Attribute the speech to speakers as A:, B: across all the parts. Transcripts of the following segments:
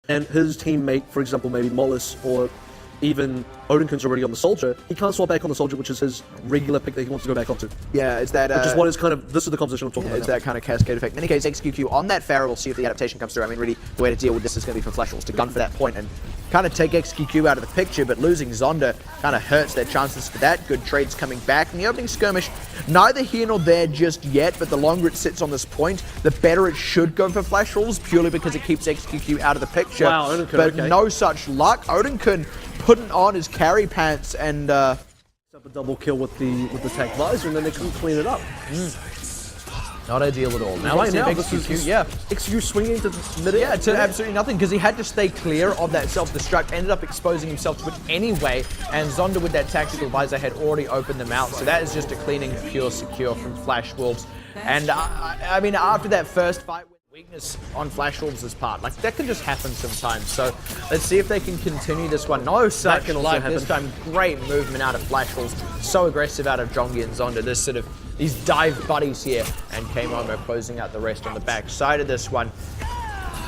A: and his teammate, for example, maybe Mollis or even Odinkun's already on the Soldier, he can't swap back on the Soldier, which is his regular pick that he wants to go back onto.
B: Yeah, it's that...
A: which is what is kind of... This is the composition I'm talking about.
B: It's that kind of cascade effect. In any case, XQQ on that Pharaoh, we'll see if the adaptation comes through. I mean, really, the way to deal with this is going to be for Flashwolves to gun for that point and kind of take XQQ out of the picture, but losing Zonda kind of hurts their chances for that. Good trades coming back. In the opening skirmish, neither here nor there just yet, but the longer it sits on this point, the better it should go for Flashwolves, purely because it keeps XQQ out of the picture.
A: Wow, Odinkun,
B: but
A: okay.
B: No such luck. Odinkun putting on his carry pants and
A: Up a double kill with the tech visor, and then they couldn't clean it up.
B: not ideal at all. Now
A: Right now,
B: this is
A: XQ swinging to mid.
B: Yeah, to absolutely nothing, because he had to stay clear of that self-destruct, ended up exposing himself to it anyway, and Zonda with that tactical visor had already opened them out, so that is just a cleaning pure secure from Flashwolves. And I mean, after that first fight, weakness on Flashwolves' part, like that can just happen sometimes, so let's see if they can continue this one. No such luck this time. Great movement out of Flashwolves, so aggressive out of Jongi and Zonda, this sort of these dive buddies here, and K-Momo closing out the rest on the back side of this one.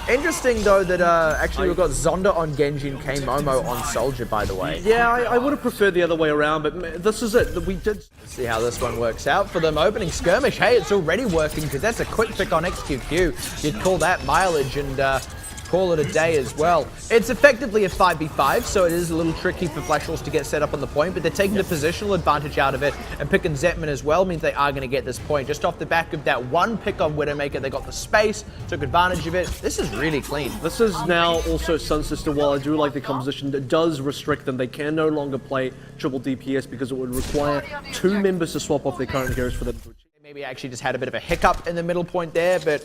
B: Interesting though that actually we've got Zonda on Genji and K-Momo on Soldier, by the way.
A: Yeah, I would have preferred the other way around, but this is it. We did
B: see how this one works out for them. Opening skirmish, hey, it's already working, because that's a quick pick on XQQ. You'd call that mileage and call it a day as well. It's effectively a 5v5, so it is a little tricky for Flashwolves to get set up on the point, but they're taking the positional advantage out of it, and picking Zetman as well means they are going to get this point. Just off the back of that one pick on Widowmaker, they got the space, took advantage of it. This is really clean.
A: This is now also SunSister. While I do like the composition, it does restrict them. They can no longer play triple DPS because it would require 2 members to swap off their current heroes for them to achieve.
B: Maybe actually just had a bit of a hiccup in the middle point there, but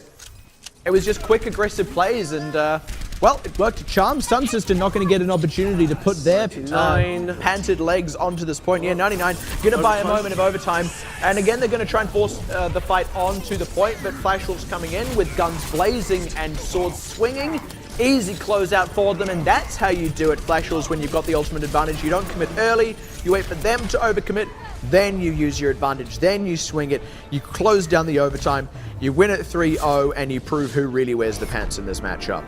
B: it was just quick, aggressive plays, and, well, it worked a charm. SunSister not going to get an opportunity to put their panted legs onto this point. Yeah, 99, going to buy a moment of overtime. And again, they're going to try and force the fight onto the point, but Flashwolves coming in with guns blazing and swords swinging. Easy closeout for them, and that's how you do it, Flashwolves, when you've got the ultimate advantage. You don't commit early, you wait for them to overcommit, then you use your advantage, then you swing it, you close down the overtime, you win it 3-0, and you prove who really wears the pants in this matchup.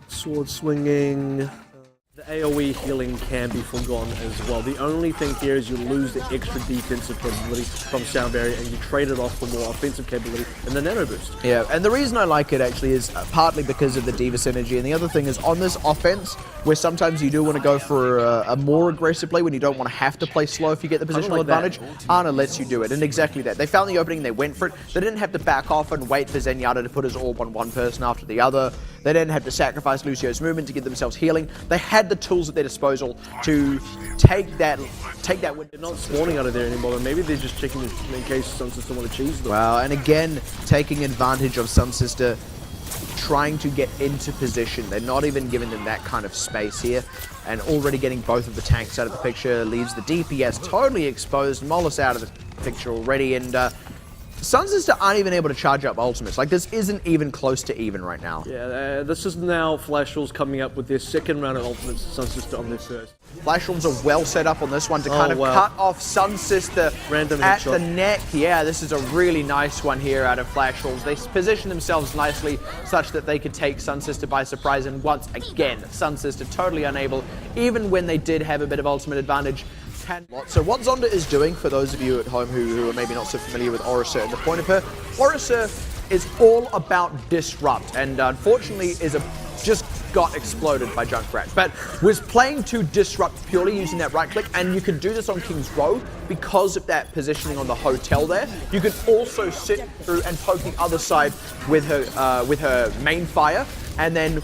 A: Sword swinging. The AoE healing can be forgone as well. The only thing here is you lose the extra defensive capability from Sound Barrier, and you trade it off for more offensive capability and the Nano Boost.
B: Yeah, and the reason I like it actually is partly because of the D.Va synergy, and the other thing is on this offense, where sometimes you do want to go for a more aggressive play when you don't want to have to play slow if you get the positional advantage, Ana lets you do it, and exactly that. They found the opening, they went for it. They didn't have to back off and wait for Zenyatta to put his orb on one person after the other. They didn't have to sacrifice Lucio's movement to give themselves healing. They had the tools at their disposal to take that win.
A: They're not spawning out of there anymore, but maybe they're just checking in case SunSister want to cheese them.
B: Wow, and again, taking advantage of SunSister trying to get into position. They're not even giving them that kind of space here, and already getting both of the tanks out of the picture leaves the DPS totally exposed. Mollis out of the picture already, and SunSister aren't even able to charge up ultimates. Like, this isn't even close to even right now.
A: Yeah, this is now Flashwolves coming up with their second round of ultimates, SunSister on their first.
B: Flashwolves are well set up on this one to kind of cut off SunSister
A: Random
B: at
A: headshot.
B: the neck. Yeah, this is a really nice one here out of Flashwolves. They position themselves nicely such that they could take SunSister by surprise, and once again, SunSister totally unable, even when they did have a bit of ultimate advantage. So what Zonda is doing, for those of you at home who are maybe not so familiar with Orisa and the point of her, Orisa is all about disrupt, and unfortunately just got exploded by Junkrat, but was playing to disrupt purely using that right click, and you can do this on King's Row because of that positioning on the hotel there. You can also sit through and poke the other side with her main fire, and then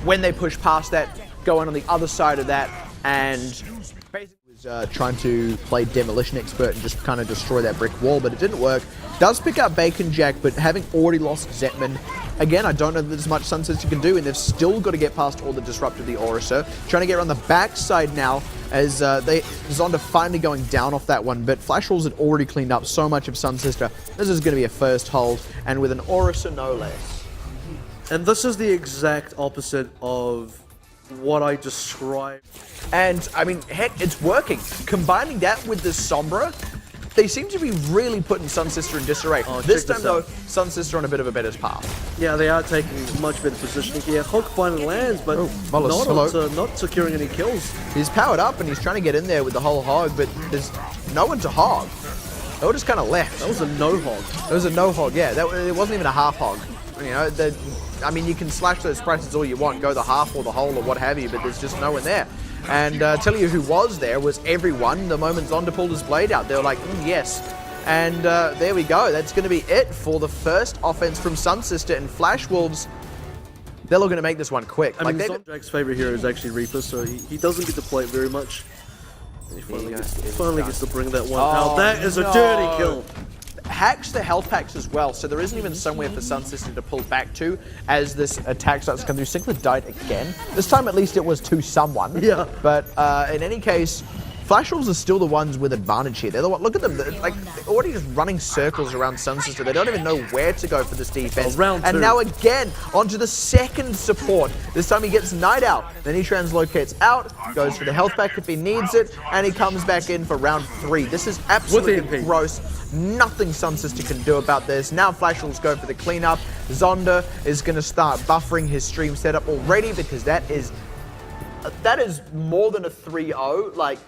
B: when they push past that, go on the other side of that, and trying to play Demolition Expert and just kind of destroy that brick wall, but it didn't work. Does pick up Bacon Jack, but having already lost Zetman, again, I don't know that there's much SunSister can do, and they've still got to get past all the disrupt of the Orisa. Trying to get around the backside now, as Zonda finally going down off that one, but Flashwolves had already cleaned up so much of SunSister. This is going to be a first hold, and with an Orisa no less.
A: And this is the exact opposite of what I described.
B: And, I mean, heck, it's working. Combining that with the Sombra, they seem to be really putting SunSister in disarray. This time, though,
A: out.
B: SunSister on a bit of a better path.
A: Yeah, they are taking much better positioning here. Hog finally lands, but not securing any kills.
B: He's powered up and he's trying to get in there with the whole hog, but there's no one to hog. They all just kind of left.
A: That was a no hog.
B: It was a no hog, yeah. It wasn't even a half hog. You know, I mean, you can slash those prices all you want, go the half or the whole or what have you, but there's just no one there. And tell you who was there was everyone. The moment Zonda pulled his blade out, they were like, yes. And there we go. That's going to be it for the first offense from SunSister and Flash Wolves. They're looking to make this one quick.
A: I mean, Zondra's favorite hero is actually Reaper, so he doesn't get to play it very much. He finally gets to bring that one out. That is a dirty kill.
B: Hacks the health packs as well, so there isn't even somewhere for SunSister to pull back to as this attack starts to come through. Sinclair died again. This time at least it was to someone.
A: Yeah.
B: But in any case, Flash Wolves are still the ones with advantage here. They're the one, look at them, they're already just running circles around SunSister. They don't even know where to go for this defense.
A: Round two.
B: And now again, onto the second support. This time he gets Night Out. Then he translocates out, goes for the health pack if he needs it, and he comes back in for round 3. This is absolutely gross. Nothing SunSister can do about this. Now Flash Wolves go for the cleanup. Zonda is going to start buffering his stream setup already because that is more than a 3-0. Like,